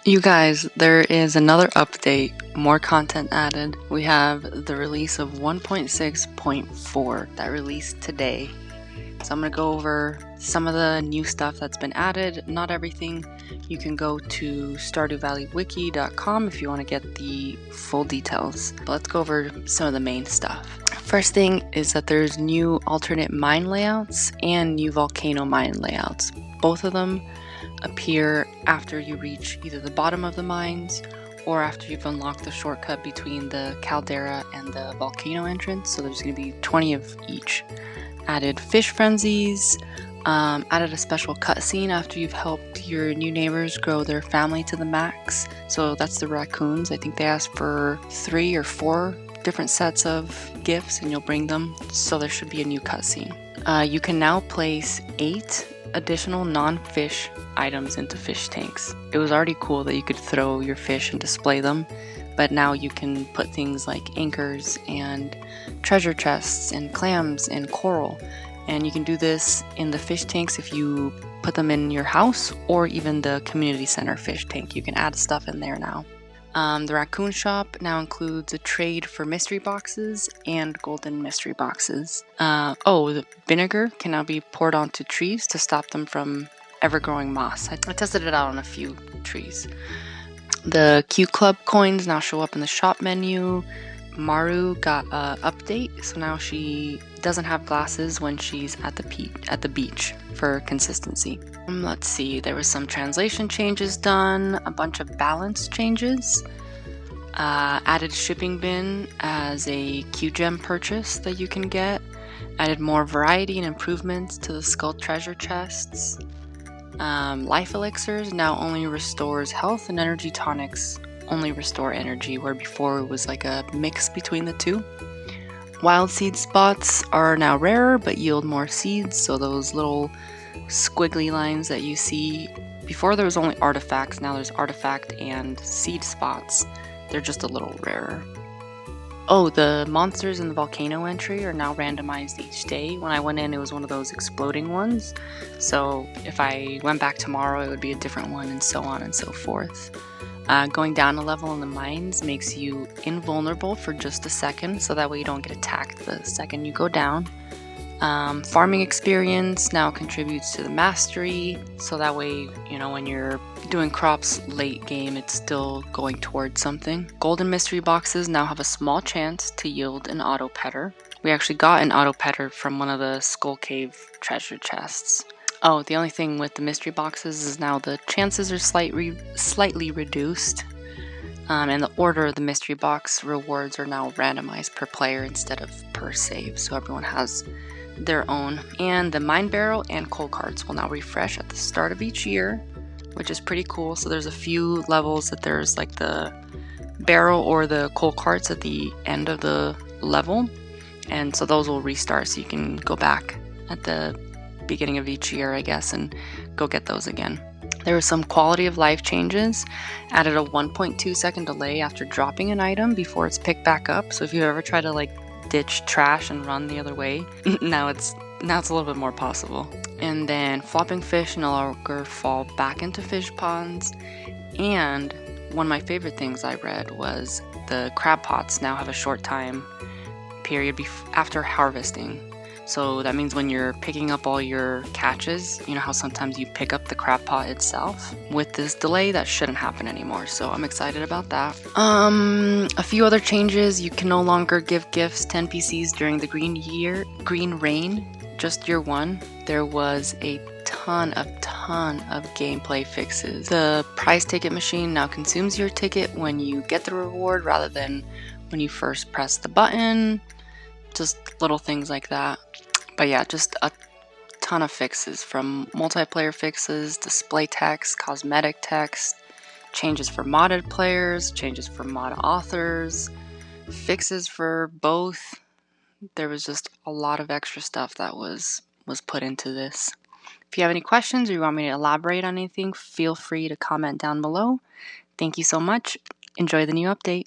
You guys, there is another update, more content added. We have the release of 1.6.4 that released today. So I'm going to go over some of the new stuff that's been added, not everything. You can go to StardewValleyWiki.com if you want to get the full details. But let's go over some of the main stuff. First thing is that there's new alternate mine layouts and new volcano mine layouts. Both of them appear after you reach either the bottom of the mines or after you've unlocked the shortcut between the caldera and the volcano entrance. So there's going to be 20 of each. Added fish frenzies, added a special cutscene after you've helped your new neighbors grow their family to the max. So that's the raccoons. I think they asked for 3 or 4 different sets of gifts and you'll bring them. So there should be a new cutscene. You can now place 8 additional non-fish items into fish tanks. It was already cool that you could throw your fish and display them, but now you can put things like anchors and treasure chests and clams and coral, and you can do this in the fish tanks if you put them in your house or even the community center fish tank. You can add stuff in there now. The Raccoon Shop now includes a trade for mystery boxes and golden mystery boxes. The vinegar can now be poured onto trees to stop them from ever growing moss. I tested it out on a few trees. The Q Club coins now show up in the shop menu. Maru got an update, so now she doesn't have glasses when she's at the beach for consistency. Let's see, there was some translation changes done, a bunch of balance changes, added shipping bin as a Q-gem purchase that you can get, added more variety and improvements to the skull treasure chests. Life elixirs now only restores health, and energy tonics only restore energy, where before it was like a mix between the two. Wild seed spots are now rarer but yield more seeds, so those little squiggly lines that you see, before there was only artifacts, now there's artifact and seed spots. They're just a little rarer. Oh, the monsters in the volcano entry are now randomized each day. When I went in, it was one of those exploding ones, so if I went back tomorrow, it would be a different one, and so on and so forth. Going down a level in the mines makes you invulnerable for just a second, so that way you don't get attacked the second you go down. Farming experience now contributes to the mastery, so that way, when you're doing crops late game, it's still going towards something. Golden mystery boxes now have a small chance to yield an auto petter. We actually got an auto petter from one of the Skull Cave treasure chests. Oh, the only thing with the mystery boxes is now the chances are slightly reduced. And the order of the mystery box rewards are now randomized per player instead of per save, so everyone has their own. And the mine barrel and coal carts will now refresh at the start of each year, which is pretty cool. So there's a few levels that there's like the barrel or the coal carts at the end of the level, and so those will restart, so you can go back at the beginning of each year, I guess, and go get those again. There were some quality of life changes. Added a 1.2 second delay after dropping an item before it's picked back up, so if you ever try to ditch trash and run the other way, now it's a little bit more possible. And then flopping fish no longer fall back into fish ponds, and one of my favorite things I read was the crab pots now have a short time period after harvesting. So that means when you're picking up all your catches, you know how sometimes you pick up the crab pot itself? With this delay, that shouldn't happen anymore, so I'm excited about that. A few other changes. You can no longer give gifts to NPCs during the green rain, just year 1. There was a ton of gameplay fixes. The prize ticket machine now consumes your ticket when you get the reward rather than when you first press the button. Just little things like that. But yeah, just a ton of fixes, from multiplayer fixes, display text, cosmetic text, changes for modded players, changes for mod authors, fixes for both. There was just a lot of extra stuff that was put into this. If you have any questions or you want me to elaborate on anything, feel free to comment down below. Thank you so much. Enjoy the new update.